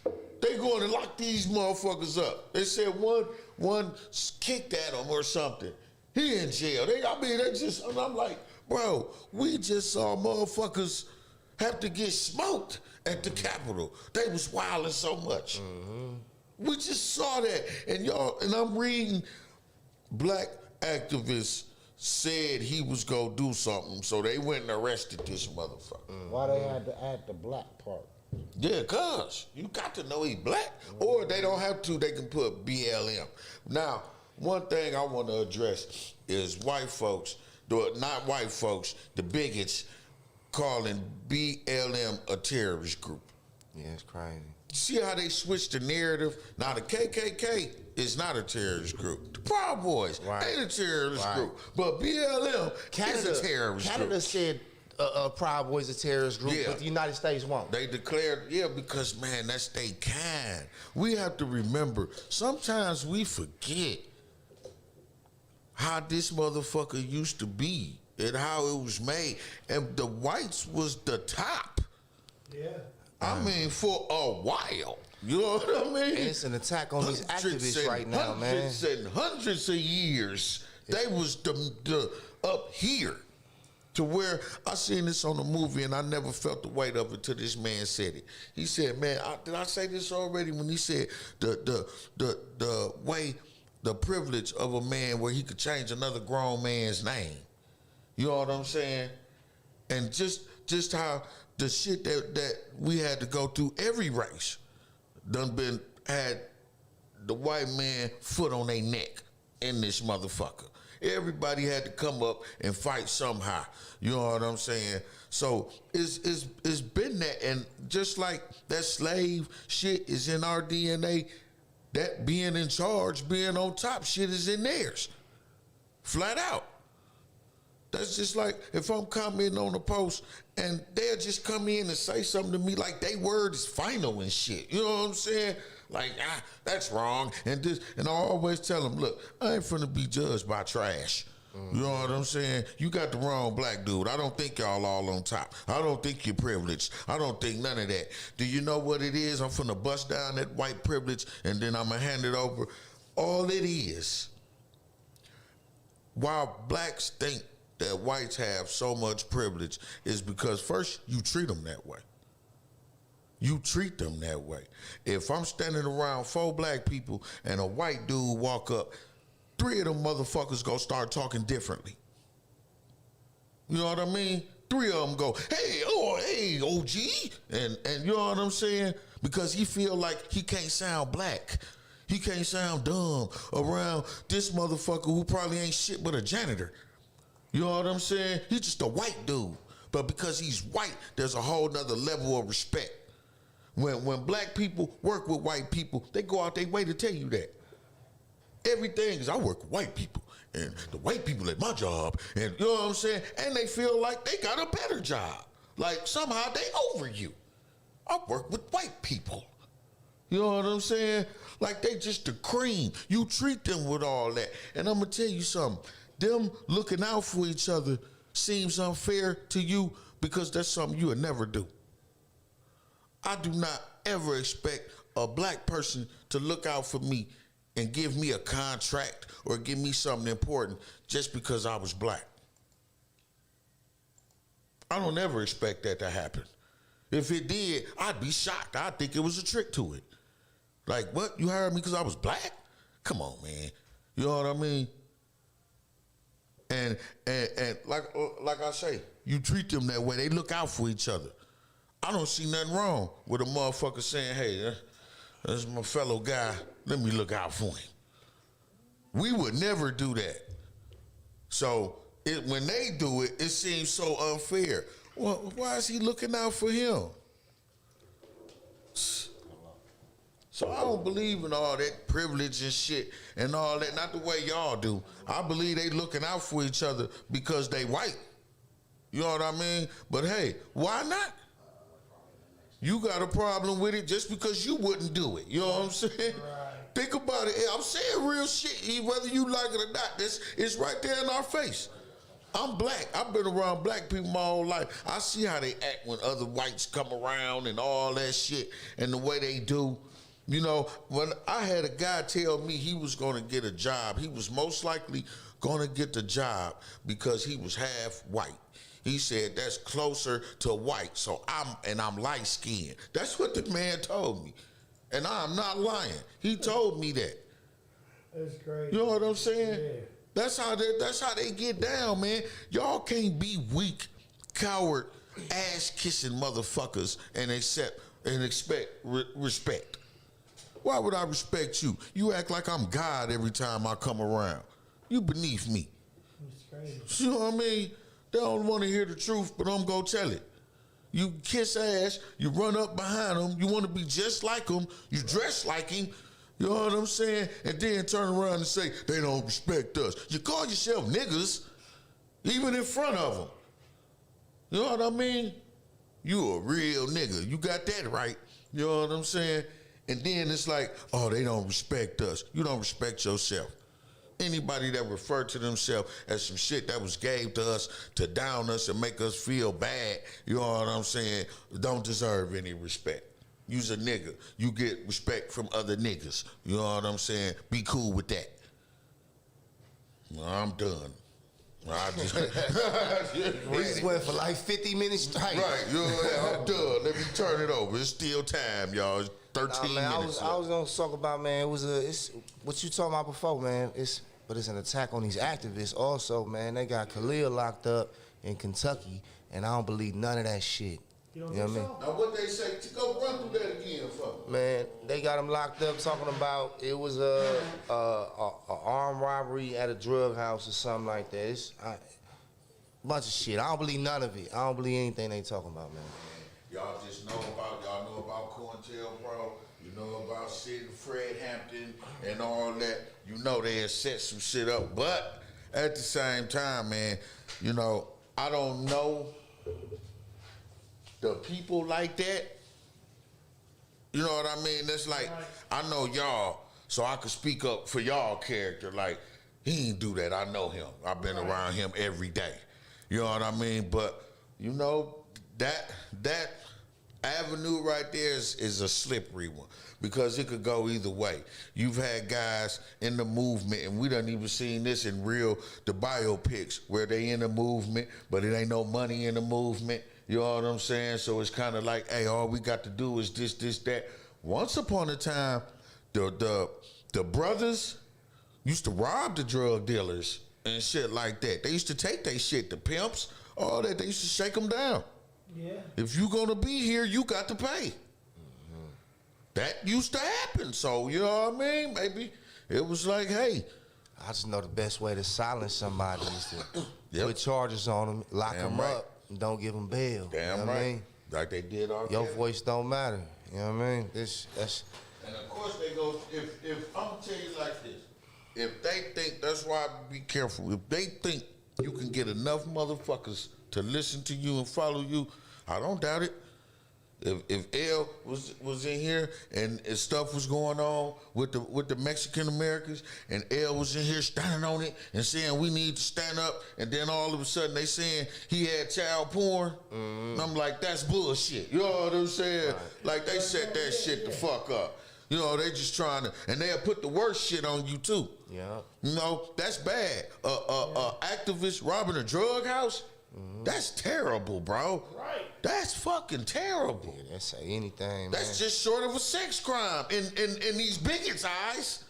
They going to lock these motherfuckers up. They said one kicked at him or something. He in jail. They just, and I'm like, bro, we just saw motherfuckers have to get smoked at the Capitol. They was wilding so much. We just saw that. And y'all, and I'm reading black activists said he was gonna do something, so they went and arrested this motherfucker. Why they had to add the black part? Yeah, cuz you got to know he's black. Or they don't have to, they can put BLM. Now, one thing I want to address is white folks, not white folks, the bigots calling BLM a terrorist group. Yeah, it's crazy. See how they switched the narrative? Now the KKK is not a terrorist group. The Proud Boys ain't a terrorist group. But BLM is a terrorist group. Canada said Proud Boys a terrorist group, but the United States won't. They declared, because, man, that's they kind. We have to remember, sometimes we forget how this motherfucker used to be and how it was made. And the whites was the top. Yeah. I mean, for a while. You know what I mean? And it's an attack on these activists right now, man. Hundreds and hundreds of years, they was the up here. To where I seen this on a movie and I never felt the weight of it till this man said it. He said, man, did I say this already? When he said the way, the privilege of a man where he could change another grown man's name. You know what I'm saying? And just how the shit that we had to go through, every race had the white man foot on their neck in this motherfucker. Everybody had to come up and fight somehow. You know what I'm saying? So it's been that, and just like that slave shit is in our DNA, that being in charge, being on top shit is in theirs. Flat out. That's just like if I'm commenting on a post and they'll just come in and say something to me like they word is final and shit. You know what I'm saying? Like, that's wrong. And I always tell them, look, I ain't finna be judged by trash. You know what I'm saying? You got the wrong black dude. I don't think y'all all on top. I don't think you're privileged. I don't think none of that. Do you know what it is? I'm finna bust down that white privilege and then I'm gonna hand it over. All it is, while blacks think that whites have so much privilege, is because first, you treat them that way. You treat them that way. If I'm standing around 4 black people and a white dude walk up, 3 of them motherfuckers gonna start talking differently. You know what I mean? 3 of them go, hey, OG, and you know what I'm saying? Because he feel like he can't sound black. He can't sound dumb around this motherfucker who probably ain't shit but a janitor. You know what I'm saying? He's just a white dude. But because he's white, there's a whole nother level of respect. When black people work with white people, they go out their way to tell you that. Everything is, I work with white people, and the white people at my job, and you know what I'm saying? And they feel like they got a better job. Like somehow they over you. I work with white people. You know what I'm saying? Like they just the cream. You treat them with all that. And I'm gonna tell you something. Them looking out for each other seems unfair to you because that's something you would never do. I do not ever expect a black person to look out for me and give me a contract or give me something important just because I was black. I don't ever expect that to happen. If it did, I'd be shocked. I'd think it was a trick to it. Like, what? You hired me because I was black? Come on, man. You know what I mean? And like I say, you treat them that way. They look out for each other. I don't see nothing wrong with a motherfucker saying, hey, that's my fellow guy. Let me look out for him. We would never do that. So when they do it, it seems so unfair. Well, why is he looking out for him? So I don't believe in all that privilege and shit and all that. Not the way y'all do. I believe they looking out for each other because they white. You know what I mean? But hey, why not? You got a problem with it just because you wouldn't do it. You know what I'm saying? Right. Think about it. I'm saying real shit, whether you like it or not. It's right there in our face. I'm black. I've been around black people my whole life. I see how they act when other whites come around and all that shit and the way they do. You know, when I had a guy tell me he was going to get a job, he was most likely going to get the job because he was half white. He said that's closer to white, so I'm light skinned. That's what the man told me, and I'm not lying. He told me that. That's crazy. You know what I'm saying? Yeah. That's how they get down, man. Y'all can't be weak, coward, ass kissing motherfuckers and expect respect. Why would I respect you? You act like I'm God every time I come around. You beneath me. That's crazy. You know what I mean? They don't want to hear the truth, but I'm gonna tell it. You kiss ass, you run up behind them, you want to be just like him, you dress like him, you know what I'm saying? And then turn around and say, they don't respect us. You call yourself niggas, even in front of them. You know what I mean? You a real nigga. You got that right. You know what I'm saying? And then it's like, oh, they don't respect us. You don't respect yourself. Anybody that referred to themselves as some shit that was gave to us to down us and make us feel bad, you know what I'm saying, don't deserve any respect. You's a nigga. You get respect from other niggas. You know what I'm saying? Be cool with that. Well, I'm done. I just, We just went for like 50 minutes straight. right, you know, I'm done. Let me turn it over. It's still time, y'all. It's 13 man, minutes. I was gonna talk about, man. It's what you talking about before, man. But it's an attack on these activists. Also, man, they got Khalil locked up in Kentucky, and I don't believe none of that shit. You don't You know think what I mean? so? Now, what they say, go run through that again for me. Man, they got him locked up talking about it was a armed robbery at a drug house or something like that. It's bunch of shit. I don't believe none of it. I don't believe anything they talking about, man. Y'all just know about COINTELPRO. You know about Sid and Fred Hampton and all that. You know they had set some shit up. But at the same time, man, you know, I don't know the people like that. You know what I mean? That's like, I know y'all, so I could speak up for y'all character. Like, he ain't do that. I know him. I've been around him every day. You know what I mean? But, you know, that avenue right there is a slippery one because it could go either way. You've had guys in the movement, and we done even seen this in the biopics, where they in the movement, but it ain't no money in the movement. You know what I'm saying? So it's kind of like, hey, all we got to do is this, that. Once upon a time, the brothers used to rob the drug dealers and shit like that. They used to take their shit, the pimps, all that. They used to shake them down. Yeah. If you gonna be here, you got to pay. Mm-hmm. That used to happen. So, you know what I mean? Maybe it was like, hey. I just know the best way to silence somebody is to Yep. put charges on them, lock Damn them right. up, and don't give them bail. Damn you know right. What I mean? Like they did all Your voice don't matter. You know what I mean? That's And of course they go, if I'm gonna tell you like this, if they think, that's why I be careful, if they think you can get enough motherfuckers to listen to you and follow you, I don't doubt it. If L was in here and stuff was going on with the Mexican Americans, and L was in here standing on it and saying we need to stand up, and then all of a sudden they saying he had child porn, and I'm like, that's bullshit. You know what I'm saying? Right. Like they set that shit the fuck up. You know, they just trying to, and they'll put the worst shit on you too. Yeah. You know, that's bad. Activist robbing a drug house. That's terrible, bro. Right. That's fucking terrible. Yeah, they say anything, That's man. just short of a sex crime in these bigots' eyes.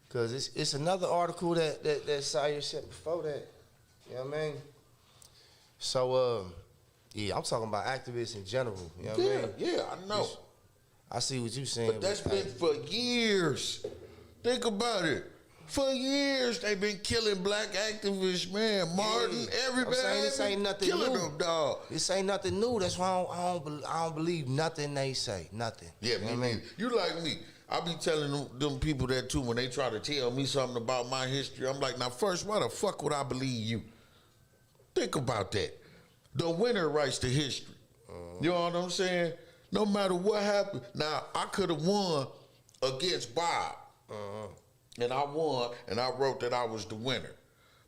Cause it's another article that Sire said before that. You know what I mean? So yeah, I'm talking about activists in general. You know what I mean? Yeah, I know. I see what you saying. But that's been for years. Think about it. For years, they've been killing black activists, man. Martin, everybody. I'm saying this ain't nothing killing new. them, dog. This ain't nothing new. That's why I don't believe nothing they say. Nothing. Yeah, you know me what I mean? neither. You like me. I be telling them people that too when they try to tell me something about my history. I'm like, now first, why the fuck would I believe you? Think about that. The winner writes the history. You know what I'm saying? No matter what happened. Now, I could have won against Bob. And I won, and I wrote that I was the winner.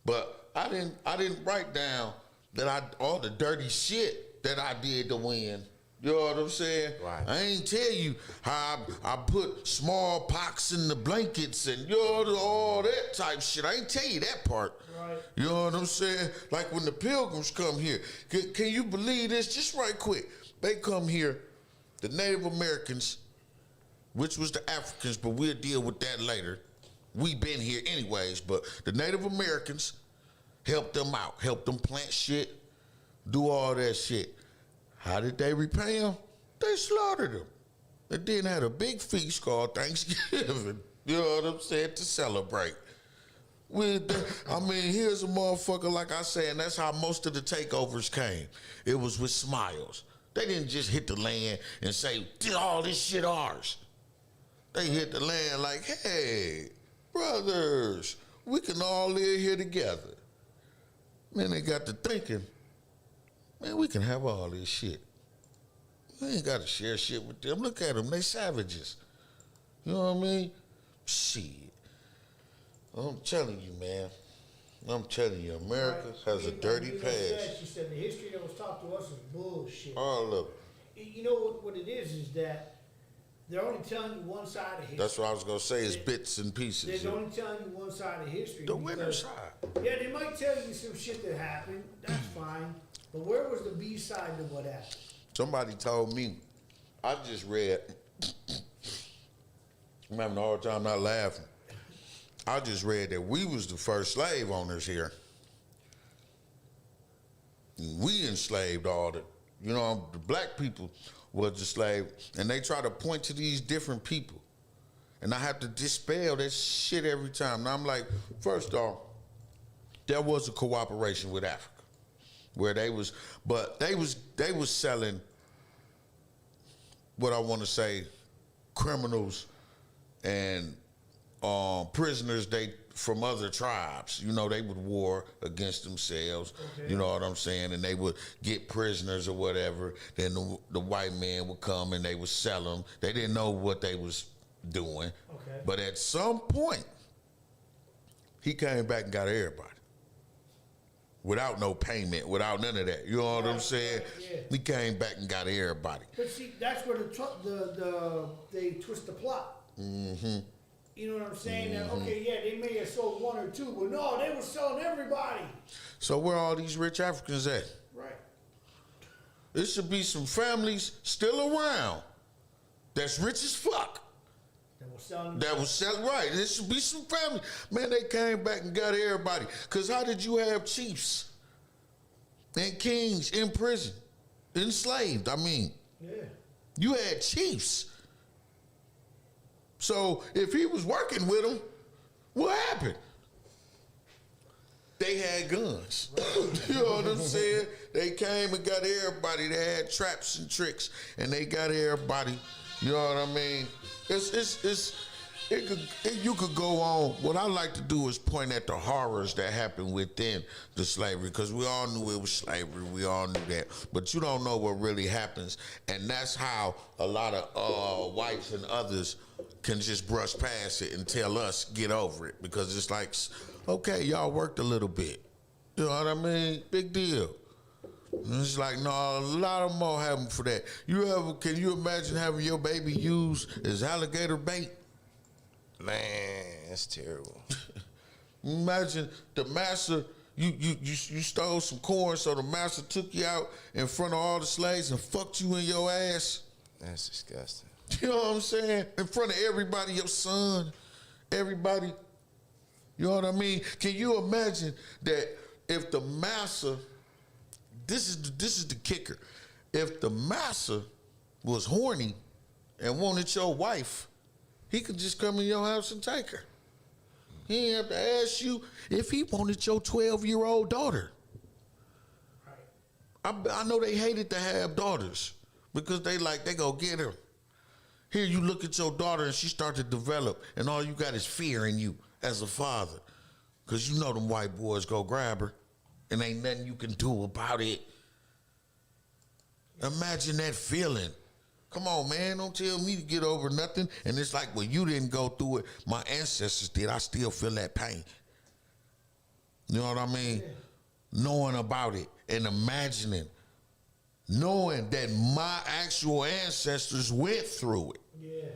But I didn't write down that all the dirty shit that I did to win. You know what I'm saying? Right. I ain't tell you how I put smallpox in the blankets and all that type shit. I ain't tell you that part. Right. You know what I'm saying? Like when the pilgrims come here. Can you believe this? Just right quick. They come here, the Native Americans, which was the Africans, but we'll deal with that later. We been here anyways, but the Native Americans helped them out, helped them plant shit, do all that shit. How did they repay them? They slaughtered them. And then had a big feast called Thanksgiving. You know what I'm saying? To celebrate. Here's a motherfucker, like I said, and that's how most of the takeovers came. It was with smiles. They didn't just hit the land and say, all this shit ours. They hit the land like, hey, brothers, we can all live here together. Man, they got to thinking, man, we can have all this shit. We ain't got to share shit with them. Look at them. They savages. You know what I mean? Shit. I'm telling you, man. I'm telling you, America has a dirty past. She said the history that was taught to us is bullshit. All of it. You know what it is that they're only telling you one side of history. That's what I was going to say is bits and pieces. They're only telling you one side of history. The winner's side. Yeah, they might tell you some shit that happened. That's fine. But where was the B side of what happened? Somebody told me, I just read, I'm having a hard time not laughing. I just read that we was the first slave owners here. We enslaved all the black people was the slave, and they try to point to these different people. And I have to dispel that shit every time. Now I'm like, first off, there was a cooperation with Africa where they was selling what I want to say, criminals and prisoners from other tribes. You know, they would war against themselves. Okay. You know what I'm saying? And they would get prisoners or whatever. Then the white man would come and they would sell them. They didn't know what they was doing. Okay. But at some point, he came back and got everybody. Without no payment, without none of that. You know what I'm saying? Yeah. He came back and got everybody. But see, that's where they twist the plot. Mm-hmm. You know what I'm saying? Mm-hmm. That, okay, yeah, they may have sold one or two, but no, they were selling everybody. So where are all these rich Africans at? Right. There should be some families still around that's rich as fuck. That was selling, right. There should be some family. Man, they came back and got everybody. Because how did you have chiefs and kings in prison, enslaved? Yeah. You had chiefs. So if he was working with them, what happened? They had guns. Right. You know what I'm saying? They came and got everybody. They had traps and tricks, and they got everybody. You know what I mean? You could go on. What I like to do is point at the horrors that happened within the slavery, because we all knew it was slavery. We all knew that. But you don't know what really happens. And that's how a lot of whites and others can just brush past it and tell us, get over it. Because it's like, okay, y'all worked a little bit. You know what I mean? Big deal. And it's like, no, a lot of more happen for that. Can you imagine having your baby used as alligator bait? Man, that's terrible. Imagine the master, you stole some corn, so the master took you out in front of all the slaves and fucked you in your ass. That's disgusting. You know what I'm saying? In front of everybody, your son, everybody. You know what I mean? Can you imagine that if the master, this is the kicker, if the master was horny and wanted your wife, he could just come in your house and take her. He didn't have to ask you if he wanted your 12-year-old daughter. I know they hated to have daughters because they go get her. Here you look at your daughter and she start to develop, and all you got is fear in you as a father, because you know them white boys go grab her and ain't nothing you can do about it. Imagine that feeling. Come on, man, don't tell me to get over nothing. And it's like, well, you didn't go through it. My ancestors did. I still feel that pain. You know what I mean? Yeah. Knowing about it and imagining knowing that my actual ancestors went through it. Yeah.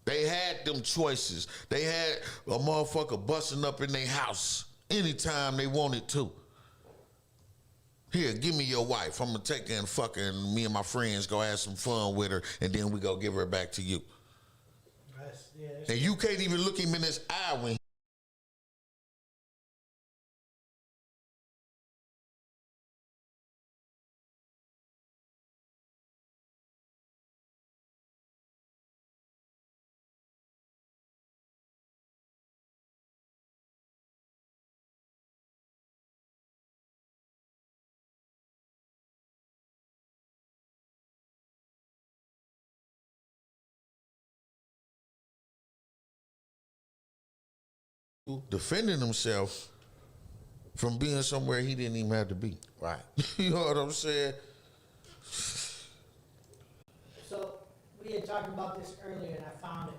They had them choices. They had a motherfucker busting up in their house anytime they wanted to. Here, give me your wife. I'm gonna take her and fuck her, and me and my friends go have some fun with her, and then we go give her back to you. That's And you can't even look him in his eye when defending himself from being somewhere he didn't even have to be. Right. You know what I'm saying? So we had talked about this earlier, and I found it.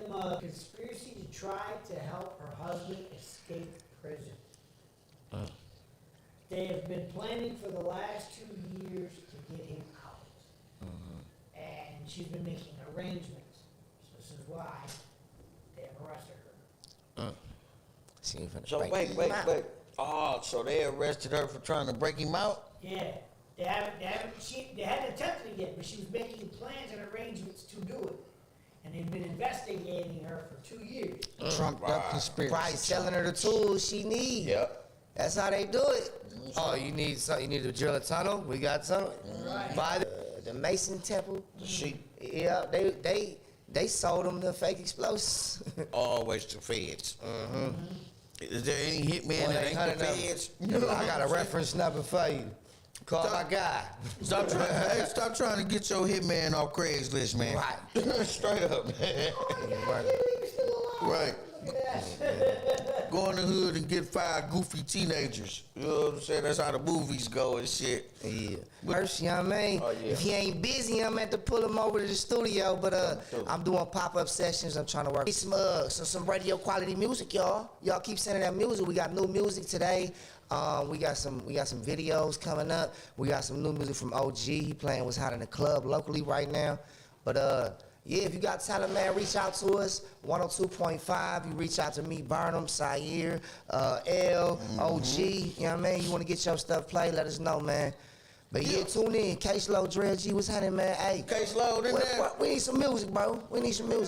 Emma, conspiracy to try to help her husband escape prison. They have been planning for the last 2 years to get him out, and she's been making arrangements. So this is why they have arrested her. She ain't finna So break wait. him out. Oh, so they arrested her for trying to break him out? Yeah, they hadn't attempted it yet, but she was making plans and arrangements to do it. And they've been investigating her for 2 years. Trumped up conspiracy. Right, selling her the tools she needs. Yep. That's how they do it. Oh, you need something? You need to drill a tunnel? We got tunnel. Right. Buy the Mason Temple. The sheep. Yeah, they sold them the fake explosives. Always the feds. Is there any hitman that ain't 1-800 the feds? I got a reference number for you. Call my guy. Stop trying to get your hitman off Craigslist, man. Right. Straight up, man. Right. Go in the hood and get 5 goofy teenagers. You know what I'm saying? That's how the movies go and shit. Yeah. Mercy, you know what I mean? Oh, yeah. If he ain't busy, I'm at to pull him over to the studio. But I'm doing pop-up sessions. I'm trying to work some radio quality music, y'all. Y'all keep sending that music. We got new music today. We got some videos coming up. We got some new music from OG. He playing what's hot in the club locally right now. But yeah, if you got talent, man, reach out to us. 102.5. You reach out to me, Burnem, Sayer, L, OG. You know what I mean? You want to get your stuff played, let us know, man. But yeah, tune in. Case Low, Drill G, what's happening, man? Hey, Case Low in there. we need some music, bro. We need some music.